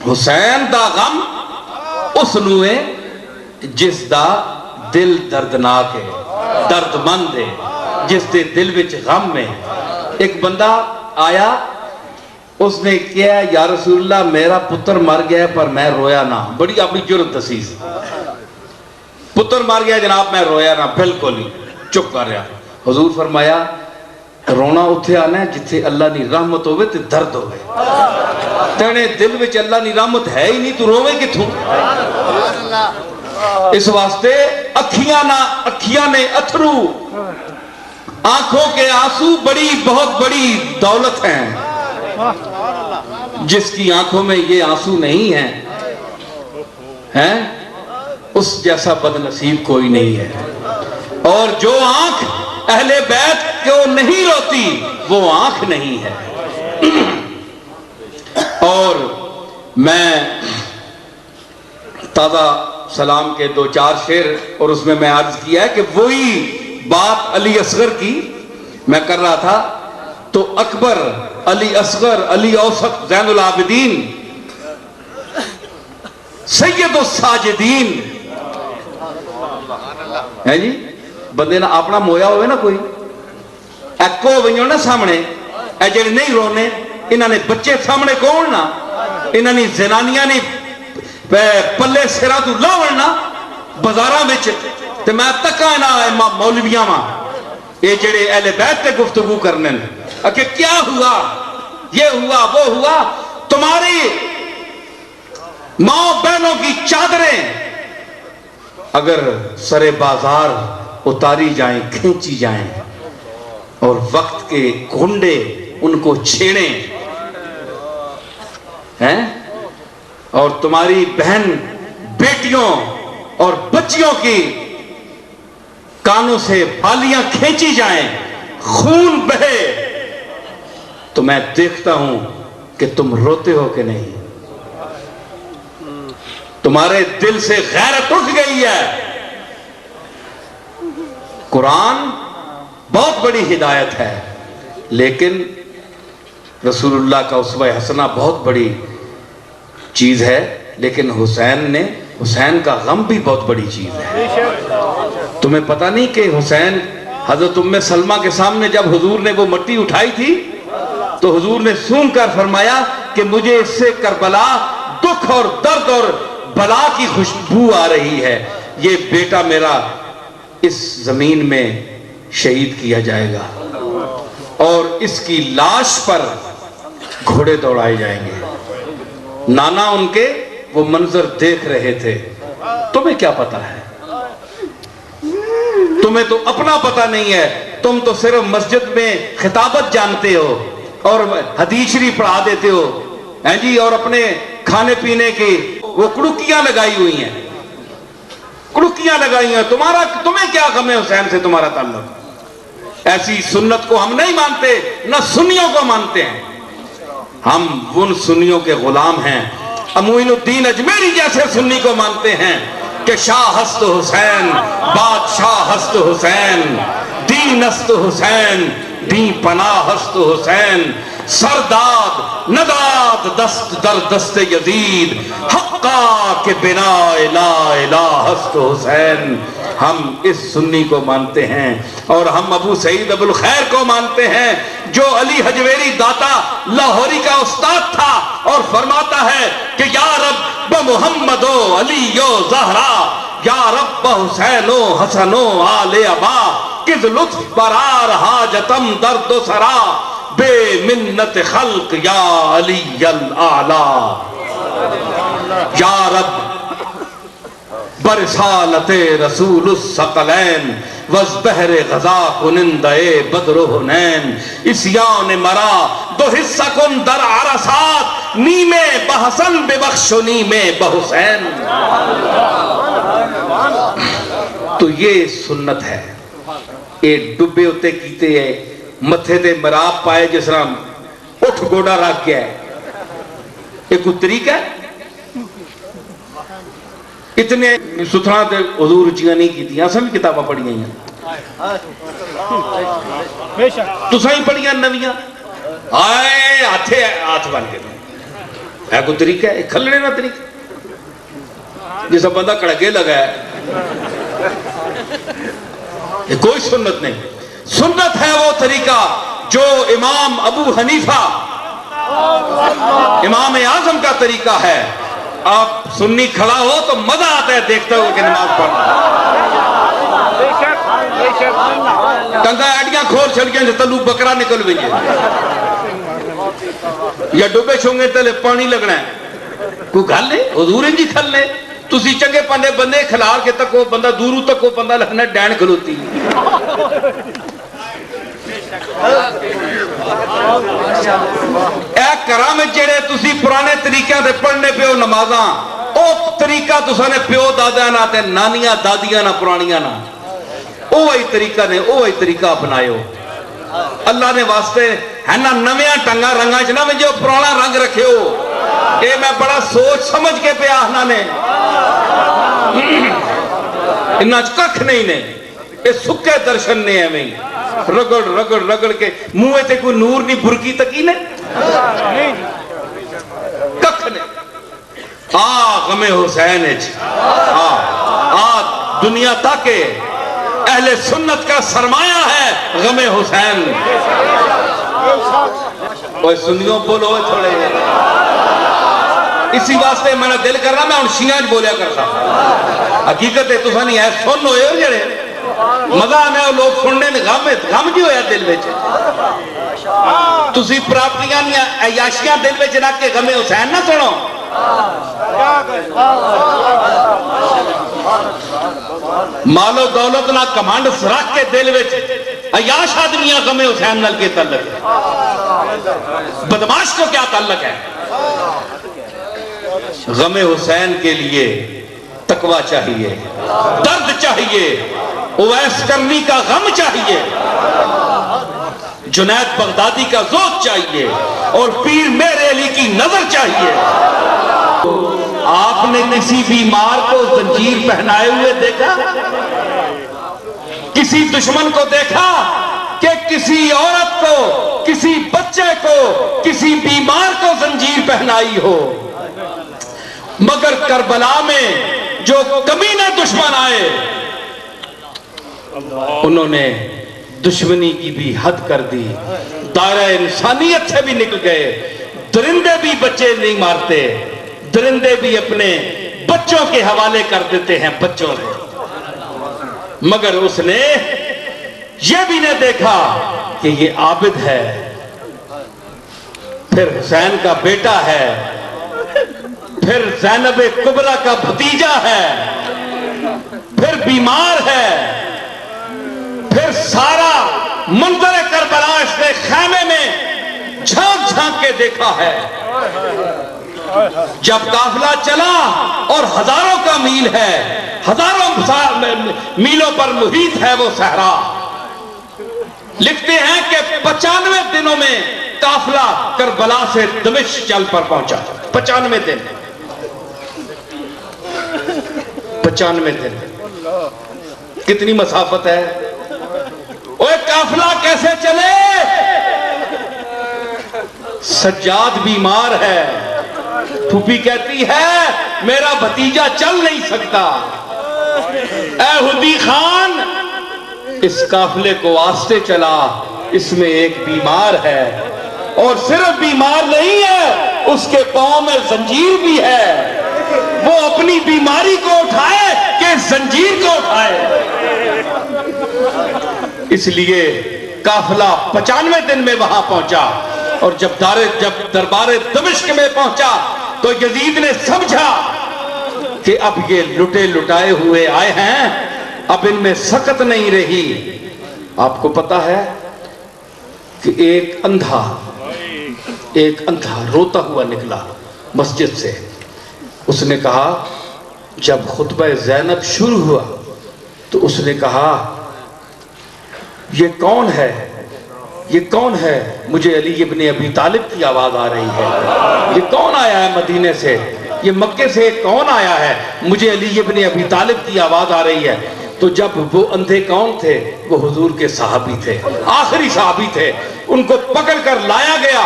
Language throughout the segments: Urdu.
حسین دا غم اس نو ہے جس دا دل دردناک ہے، درد مند ہے، جس دے دل وچ غم ہے۔ ایک بندہ آیا، اس نے کیا یا رسول اللہ میرا پتر مر گیا پر میں رویا نہ، بڑی اپنی جرت تسیس، پتر مر گیا جناب میں رویا نہ، بالکل ہی چپ کر رہا۔ حضور فرمایا رونا اتھے آنا ہے جتھے اللہ نی رحمت ہوئے تے درد ہوئے، تینے دل وچ اللہ نی رحمت ہے ہی نہیں تو روے کتھوں؟ اس واسطے اکھیاں نے اتھرو، آنکھوں کے آنسو بڑی بہت بڑی دولت ہیں، جس کی آنکھوں میں یہ آنسو نہیں ہیں اس جیسا بد نصیب کوئی نہیں ہے۔ اور جو آنکھ اہل بیت کو نہیں روتی وہ آنکھ نہیں ہے۔ اور میں تازہ سلام کے 2-4 شعر اور اس میں عرض کیا ہے کہ وہی بات علی اصغر کی میں کر رہا تھا تو اکبر، علی اصغر، علی اوسط، زین العابدین، سید الساجدین ہے جی، بندے نہ اپنا مویا ہوئے نا کوئی ایکو ہوئے نا سامنے، اے جڑے نہیں رونے انہاں نے بچے سامنے کون نا، انہاں نے زنانیاں نے پلے سرا تو لاؤنا بازاراں وچ تے میں تکا نا مولویاں ماں یہ جڑے اہل بیت تے گفتگو کرنے کہ کیا ہوا، یہ ہوا وہ ہوا، تمہاری ماں بہنوں کی چادریں اگر سر بازار اتاری جائیں، کھینچی جائیں اور وقت کے گھنڈے ان کو چھیڑیں اور تمہاری بہن بیٹیوں اور بچیوں کی کانوں سے بالیاں کھینچی جائیں، خون بہے، تو میں دیکھتا ہوں کہ تم روتے ہو کہ نہیں، تمہارے دل سے غیرت اٹھ گئی ہے۔ قرآن بہت بڑی ہدایت ہے لیکن رسول اللہ کا اسوہ حسنہ بہت بڑی چیز ہے، لیکن حسین کا غم بھی بہت بڑی چیز ہے۔ تمہیں پتہ نہیں کہ حسین حضرت ام سلمہ کے سامنے جب حضور نے وہ مٹی اٹھائی تھی تو حضور نے سون کر فرمایا کہ مجھے اس سے کربلا دکھ اور درد اور بلا کی خوشبو آ رہی ہے، یہ بیٹا میرا اس زمین میں شہید کیا جائے گا اور اس کی لاش پر گھوڑے دوڑائے جائیں گے۔ نانا ان کے وہ منظر دیکھ رہے تھے، تمہیں کیا پتا ہے؟ تمہیں تو اپنا پتا نہیں ہے، تم تو صرف مسجد میں خطابت جانتے ہو اور حدیث شریف پڑھا دیتے ہو جی، اور اپنے کھانے پینے کی وہ کڑکیاں لگائی ہوئی ہیں، کڑکیاں لگائی ہیں، تمہیں کیا غم ہے حسین سے تمہارا تعلق؟ ایسی سنت کو ہم نہیں مانتے، نہ سنیوں کو مانتے ہیں، ہم ان سنیوں کے غلام ہیں۔ معین الدین اجمیری جیسے سنی کو مانتے ہیں کہ شاہ ہست حسین، بادشاہ ہست حسین، دین ہست حسین، دین پناہ ہست حسین، سرداد نداد دست در دست یزید، حقا کے بنا لا الہ ہست حسین۔ ہم اس سنی کو مانتے ہیں اور ہم ابو سعید ابو الخیر کو مانتے ہیں جو علی حجویری داتا لاہوری کا استاد تھا اور فرماتا ہے کہ یا رب بمحمد و علی و زہرا، یا رب حسین و حسن و آل ابا، کز لطف برار حاجتم درد و سرا، بے منت خلق یا علی الاعلی۔ یا رب برسالت رسول الثقلین وزبہر غزا کنندے بدر و حنین، اسیان مرا دو حصہ کن در عرصات، نیمے بحسن ببخش و نیمے بحسین۔ تو یہ سنت ہے، یہ ڈبے ہوتے کیتے ہیں، متھے تے مراب پائے جس طرح اٹھ گوڑا رکھ گیا ہے، یہ کوئی طریقہ ہے؟ اتنے ستھرا تے حضور اچیاں نہیں کی تھی، سب کتاباں پڑھیاں ہیں، تو سہی پڑھیاں نویاں، آئے ہاتھ بن کے ہے کوئی طریقہ ہے کھلنے نہ طریقہ جیسا بندہ کڑکے لگا ہے یہ کوئی سنت نہیں سنت ہے وہ طریقہ جو امام ابو حنیفہ امام اعظم کا طریقہ ہے آپ سنی کھڑا ہو تو مزہ آتا ہے دیکھتے ہوئے کہ نماز پڑھنا کنگا ایڈیاں کھول چھڑ گیا جو تلو بکرا نکل بھی یا ڈوبے چھونگے تلے پانی لگنا ہے کوئی گھل لے حضور جی کھل لے تسی چنگے پانے بندے کھلار کے تک وہ بندہ دورو تک وہ بندہ لگنا ڈین کھلوتی اے کرام جڑے تسی پرانے طریقے دے پڑھنے پیو نمازاں او طریقہ تسا نے پیو دادا نہ تے نانیاں دادیاں نہ پرانیاں نہ اوہی طریقہ نے اوہی طریقہ اپنائیو اللہ نے واسطے ہے نا نویاں ٹنگا رنگا چنا میں جو پرانا رنگ رکھے ہو اے میں بڑا سوچ سمجھ کے پہ آہنا نے انہاں ککھ نہیں نے اے سکے درشن نے ہے میں رگڑ رگڑ رگڑ کے موے تے کوئی نور نہیں برکی تکی نے ککھ نے غم حسین دنیا تاکے اہل سنت کا سرمایہ ہے غم حسین اوہ سنیوں بولو تھوڑے اسی واسطے میں نے دل کر رہا میں ان شیعہ بولیا کرتا حقیقت ہے تو سانی ہے سن ہوئے ہو جڑے مزہ آنے وہ لوگ سننے میں غم جی ہویا دل میں تسی پراپتیاں عیاشیاں دل میں رکھ کے غم حسین نہ سنو مال و دولت نہ کمانڈ رکھ کے دل میں عیاش آدمیاں غم حسین نل کے تعلق ہے بدماش کو کیا تعلق ہے غم حسین کے لیے تقوی چاہیے درد چاہیے اویس کرنی کا غم چاہیے جنید بغدادی کا ذوق چاہیے اور پیر میر علی کی نظر چاہیے آپ نے کسی بیمار کو زنجیر پہنائے ہوئے دیکھا کسی دشمن کو دیکھا کہ کسی عورت کو کسی بچے کو کسی بیمار کو زنجیر پہنائی ہو مگر کربلا میں جو کمینہ دشمن آئے انہوں نے دشمنی کی بھی حد کر دی دائرہ انسانیت سے بھی نکل گئے درندے بھی بچے نہیں مارتے درندے بھی اپنے بچوں کے حوالے کر دیتے ہیں بچوں سے مگر اس نے یہ بھی نہیں دیکھا کہ یہ عابد ہے پھر حسین کا بیٹا ہے پھر زینب کبریٰ کا بھتیجا ہے پھر بیمار ہے پھر سارا منظر کربلا اس نے خیمے میں جھانک جھانک کے دیکھا ہے جب قافلہ چلا اور ہزاروں کا میل ہے ہزاروں میلوں پر محیط ہے وہ صحرا لکھتے ہیں کہ 95 دنوں میں قافلہ کربلا سے دمشق چل پر پہنچا 95 دن 95 دن کتنی مسافت ہے اوہ قافلہ کیسے چلے سجاد بیمار ہے پھوپھی کہتی ہے میرا بھتیجا چل نہیں سکتا اے ہدی خان اس قافلے کو آستے چلا اس میں ایک بیمار ہے اور صرف بیمار نہیں ہے اس کے پاؤں میں زنجیر بھی ہے وہ اپنی بیماری کو اٹھائے کہ زنجیر کو اٹھائے اس لیے قافلہ 95 دن میں وہاں پہنچا اور جب دربار دمشق میں پہنچا تو یزید نے سمجھا کہ اب یہ لٹے لٹائے ہوئے آئے ہیں اب ان میں سکت نہیں رہی آپ کو پتا ہے کہ ایک اندھا روتا ہوا نکلا مسجد سے اس نے کہا جب خطبہ زینب شروع ہوا تو اس نے کہا یہ کون ہے مجھے علی ابن ابی طالب کی آواز آ رہی ہے یہ کون آیا ہے مدینے سے یہ مکے سے کون آیا ہے مجھے علی ابن ابی طالب کی آواز آ رہی ہے تو جب وہ اندھے کون تھے وہ حضور کے صحابی تھے آخری صحابی تھے ان کو پکڑ کر لایا گیا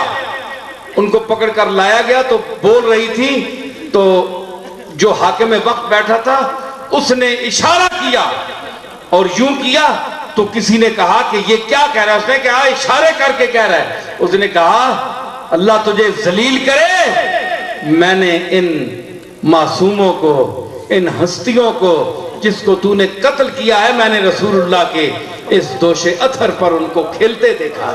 ان کو پکڑ کر لایا گیا تو بول رہی تھی، تو جو حاکم وقت بیٹھا تھا اس نے اشارہ کیا اور یوں کیا، تو کسی نے کہا کہ یہ کیا کہہ رہا ہے؟ اس نے کہا اشارے کر کے کہہ رہا ہے۔ اس نے کہا اللہ تجھے ذلیل کرے، میں نے ان معصوموں کو، ان ہستیوں کو جس کو تو نے قتل کیا ہے، میں نے رسول اللہ کے اس دوش اثر پر ان کو کھیلتے دیکھا۔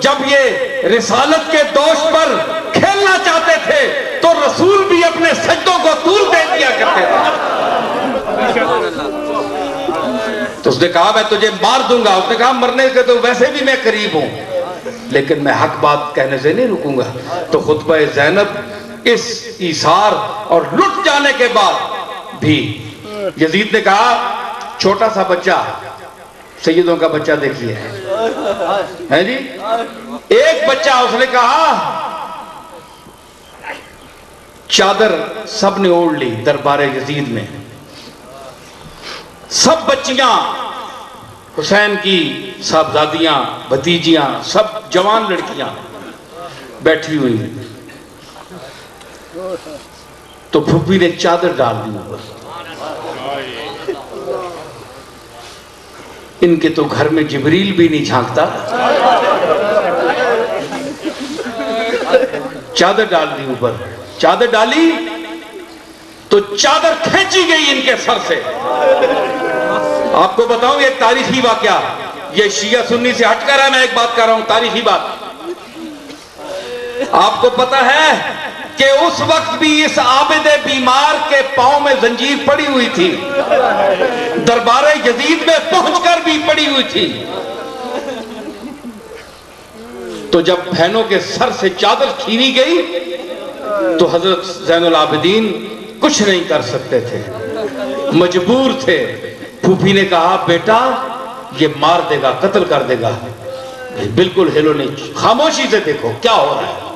جب یہ رسالت کے دوش پر کھیلنا چاہتے تھے تو رسول بھی اپنے سجدوں کو طول دے دیا کرتے تھے۔ تو اس نے کہا میں تجھے مار دوں گا۔ اس نے کہا مرنے کے تو ویسے بھی میں قریب ہوں، لیکن میں حق بات کہنے سے نہیں رکوں گا۔ تو خطبہ زینب اس ایثار اور لٹ جانے کے بعد بھی یزید نے کہا چھوٹا سا بچہ، سیدوں کا بچہ دیکھیے ہے جی، ایک بچہ، اس نے کہا چادر سب نے اوڑھ لی دربار یزید میں، سب بچیاں، حسین کی صاحبزادیاں، بھتیجیاں، سب جوان لڑکیاں بیٹھی ہوئی، تو پھوپھی نے چادر ڈال دی اوپر۔ ان کے تو گھر میں جبریل بھی نہیں جھانکتا، چادر ڈال دی اوپر۔ چادر ڈالی تو چادر کھینچی گئی ان کے سر سے۔ آپ کو بتاؤں ایک تاریخی واقعہ، یہ شیعہ سنی سے ہٹ کر ہے، میں ایک بات کر رہا ہوں، تاریخی بات۔ آپ کو پتا ہے کہ اس وقت بھی اس عابد بیمار کے پاؤں میں زنجیر پڑی ہوئی تھی، دربار یزید میں پہنچ کر بھی پڑی ہوئی تھی۔ تو جب بہنوں کے سر سے چادر چھینی گئی تو حضرت زین العابدین کچھ نہیں کر سکتے تھے، مجبور تھے۔ پھوپھی نے کہا بیٹا یہ مار دے گا، قتل کر دے گا، بالکل ہلو نہیں، خاموشی سے دیکھو کیا ہو رہا ہے۔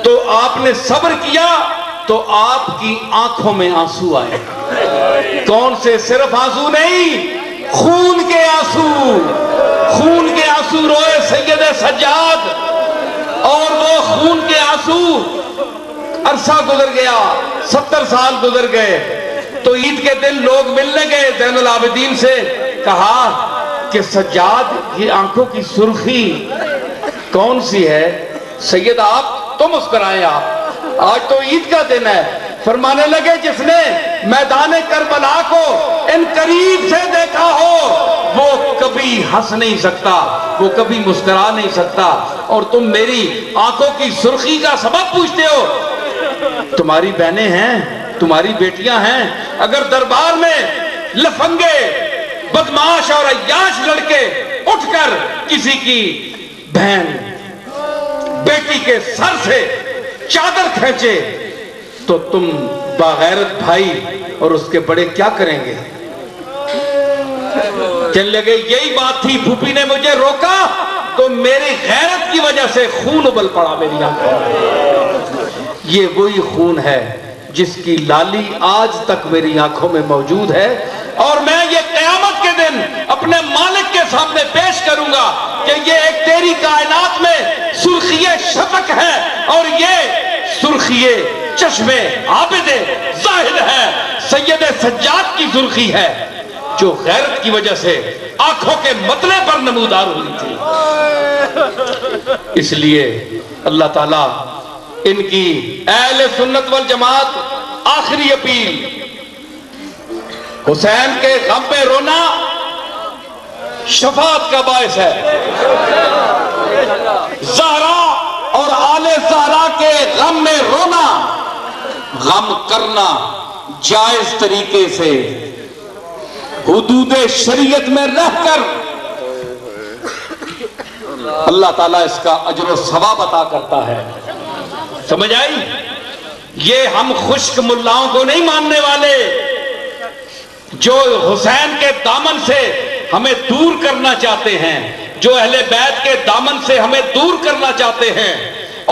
تو آپ نے صبر کیا تو آپ کی آنکھوں میں آنسو آئے، کون سے؟ صرف آنسو نہیں، خون کے آنسو، خون کے آنسو روئے سید سجاد، اور وہ خون کے آنسو عرصہ گزر گیا، 70 سال گزر گئے، تو عید کے دن لوگ ملنے گئے زین العابدین سے، کہا کہ سجاد یہ آنکھوں کی سرخی کون سی ہے؟ سید آپ تو مسکرائیں، آپ آج تو عید کا دن ہے۔ فرمانے لگے جس نے میدان کربلا کو ان قریب سے دیکھا ہو وہ کبھی ہنس نہیں سکتا، وہ کبھی مسکرا نہیں سکتا، اور تم میری آنکھوں کی سرخی کا سبب پوچھتے ہو؟ تمہاری بہنیں ہیں، تمہاری بیٹیاں ہیں، اگر دربار میں لفنگے بدماش اور عیاش لڑکے اٹھ کر کسی کی بہن بیٹی کے سر سے چادر کھینچے تو تم باغیرت بھائی اور اس کے بڑے کیا کریں گے؟ کہنے لگے یہی بات تھی، پھوپھی نے مجھے روکا تو میری غیرت کی وجہ سے خون ابل پڑا میری آنکھوں میں۔ یہ وہی خون ہے جس کی لالی آج تک میری آنکھوں میں موجود ہے، اور میں یہ قیامت کے دن اپنے مالک کے سامنے پیش کروں گا کہ یہ ایک تیری کائنات میں سرخی شفق ہے اور یہ سرخی چشم عابد زاہد ہے، سید سجاد کی سرخی ہے جو غیرت کی وجہ سے آنکھوں کے مطلع پر نمودار ہوئی تھی۔ اس لیے اللہ تعالیٰ ان کی اہل سنت والجماعت آخری اپیل، حسین کے غم میں رونا شفاعت کا باعث ہے، زہرا اور آل زہرا کے غم میں رونا، غم کرنا جائز طریقے سے حدود شریعت میں رہ کر اللہ تعالیٰ اس کا اجر و ثواب عطا کرتا ہے۔ سمجھ آئی؟ یہ ہم خشک ملاؤں کو نہیں ماننے والے جو حسین کے دامن سے ہمیں دور کرنا چاہتے ہیں، جو اہل بیت کے دامن سے ہمیں دور کرنا چاہتے ہیں،